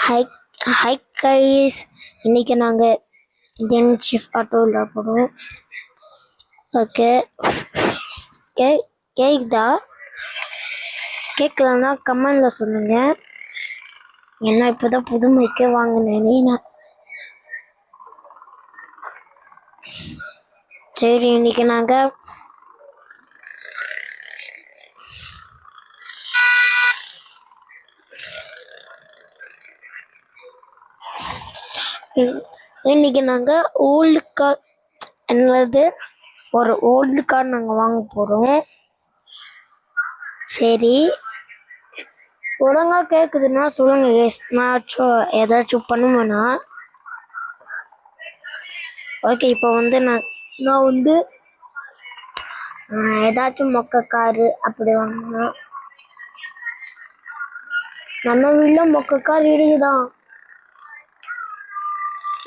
High hi guys, இன்னைக்கு நாங்கள் Indian chief ஆட்டோவில் போகிறோம். ஓகே, கேக்குதா? கேட்கலன்னா கமெண்டில் சொல்லுங்கள். ஏன்னா இப்போ தான் புது மைக்கே வாங்கினேனே நான். சரி, இன்னைக்கு நாங்கள் ஓல்டு கார், என்னது ஒரு ஓல்டு கார் நாங்கள் வாங்க போகிறோம். சரி, ஒழுங்காக கேட்குதுன்னா சொல்லுங்க கேஸ், நான் ஏதாச்சும் பண்ணுவேண்ணா. ஓகே, இப்போ வந்து நான் வந்து ஏதாச்சும் மொக்க காரு அப்படி வாங்கினா, நம்ம வீட்டில் மொக்க கார் இருக்குதான்.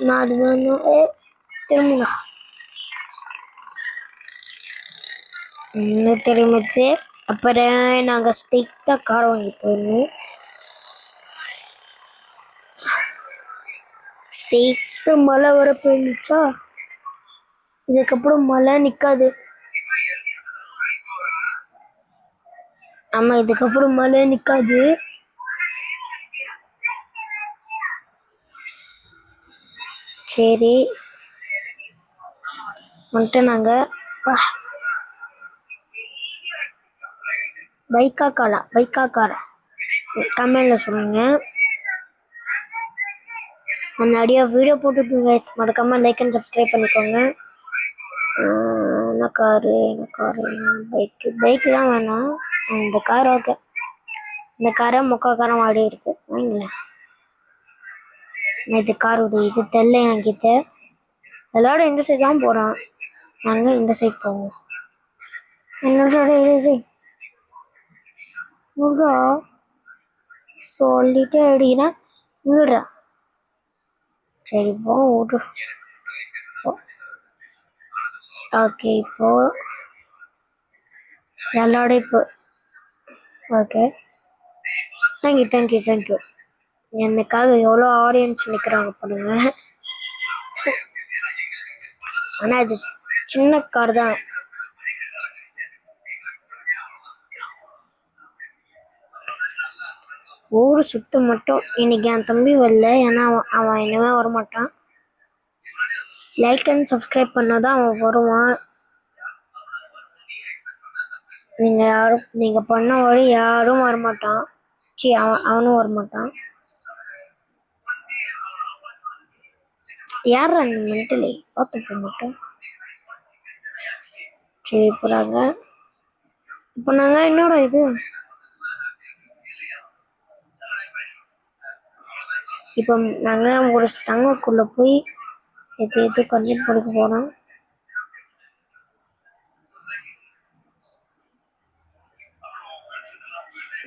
நான் அது வேணும் திரும்பினா இன்னும் தெரியுமிச்சு. அப்புறம் நாங்கள் ஸ்ட்ரிக்டாக கார் வாங்கி போயிடணும். ஸ்ட்ரிக்ட்டு மழை வர போயிருந்துச்சா, இதுக்கப்புறம் மழை நிற்காது. ஆமாம், இதுக்கப்புறம் மழை நிற்காது. சரி, வந்துட்டு நாங்கள் பைக்கா காரா கமெண்டில் சொல்லுங்க. நான் நிறைய வீடியோ போட்டுருக்கேங்க, மறக்காம லைக் அண்ட் சப்ஸ்கிரைப் பண்ணிக்கோங்க. என்ன காரு பைக்கெலாம் வேணாம், இந்த கார் ஓகே. இந்த காரை மொக்கா காரம் ஆடி இருக்கு, வாங்கலாம். இது காரோட இது தெரியல என்கிட்ட. எல்லாரும் இந்த சைடு தான் போகிறான், நாங்கள் இந்த சைட் போவோம். என்னடா சொல்லிட்டு அடிக்கிறா விடுறா. சரி போ விடு. ஓகே, இப்போ எல்லாரோட இப்போ ஓகே. தேங்க்யூ. எனக்காக எவ்வளோ ஆடியன்ஸ் நிற்கிறாங்க பண்ணுங்க. ஆனால் இது சின்ன கார் தான். ஊர் சுத்த மட்டும் இன்னைக்கு என் தம்பி வரல, ஏன்னா அவன் இனிமே வரமாட்டான். லைக் அண்ட் சப்ஸ்கிரைப் பண்ணாதான் அவன் வருவான். நீங்கள் பண்ண வழி யாரும் வரமாட்டான். அவனும் வரமாட்டான். யாரா நீ மென்டலி பார்த்து போக மாட்டேன். சரி, போகிறாங்க. இப்போ நாங்கள் என்னோட இது இப்போ நாங்கள் ஒரு சங்கக்குள்ளே போய் எது கண்டக்ட் கொடுக்க போகிறோம்.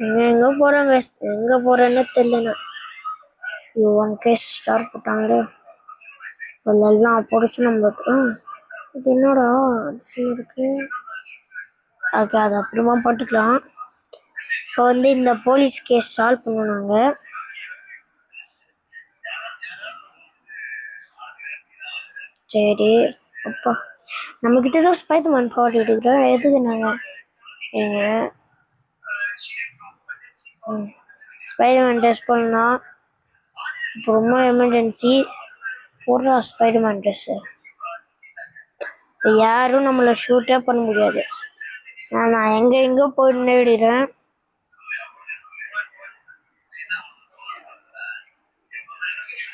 எங்கே போகிறாங்க, எங்கே போகிறேன்னு தெரியலண்ணா. ஒன்கே ஸ்டார் போட்டாங்களே, எல்லாம் பிடிச்சி நம்மளுக்கு. இது என்னோட அதிசயம் இருக்கு. ஓகே, அது அப்புறமா போட்டுக்கலாம். இப்போ வந்து இந்த போலீஸ் கேஸ் சால்வ் பண்ணுவாங்க. சரி, அப்பா நம்மக்கிட்ட தான் ஸ்பைடர்மேன் பவர் எடுக்கிறோம். எதுக்கு நாங்கள் ஸ்பைடர்மேன் டெஸ்ட் பண்ணலாம். இப்போ ரொம்ப எமர்ஜென்சி போடுறா ஸ்பைடர்மேன் ட்ரெஸ்ஸு. இப்போ யாரும் நம்மளை ஷூட்டே பண்ண முடியாது. நான் எங்கேயோ போய் நேடிடுறேன்.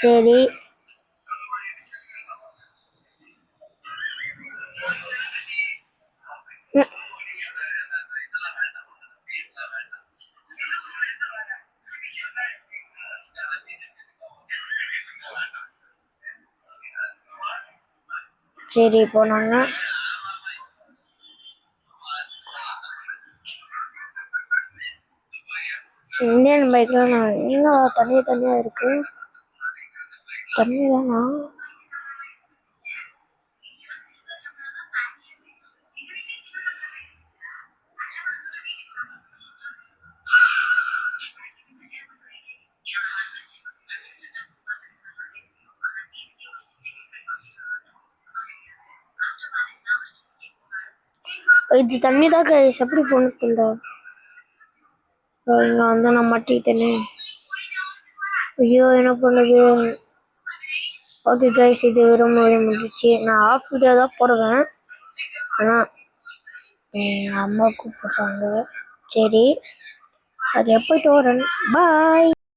சரி, சரி இப்போ நாங்கள் இந்தியன் பைக்கில் நான் என்ன தனியாக இருக்கு, தண்ணி தானா? இது தண்ணி தான் கைஸ், எப்படி போன தெரியல. இங்க வந்து நான் மாட்டிக்கிட்டேனே. ஐயோ என்ன பண்ணுது. ஓகே கைஸ், இது ரொம்ப முடிச்சு. நான் ஆஃப் வீடியோ தான் போடுவேன். ஆனா அம்மா கூப்பிடுறாங்க. சரி அது எப்போ தோறன். பாய்.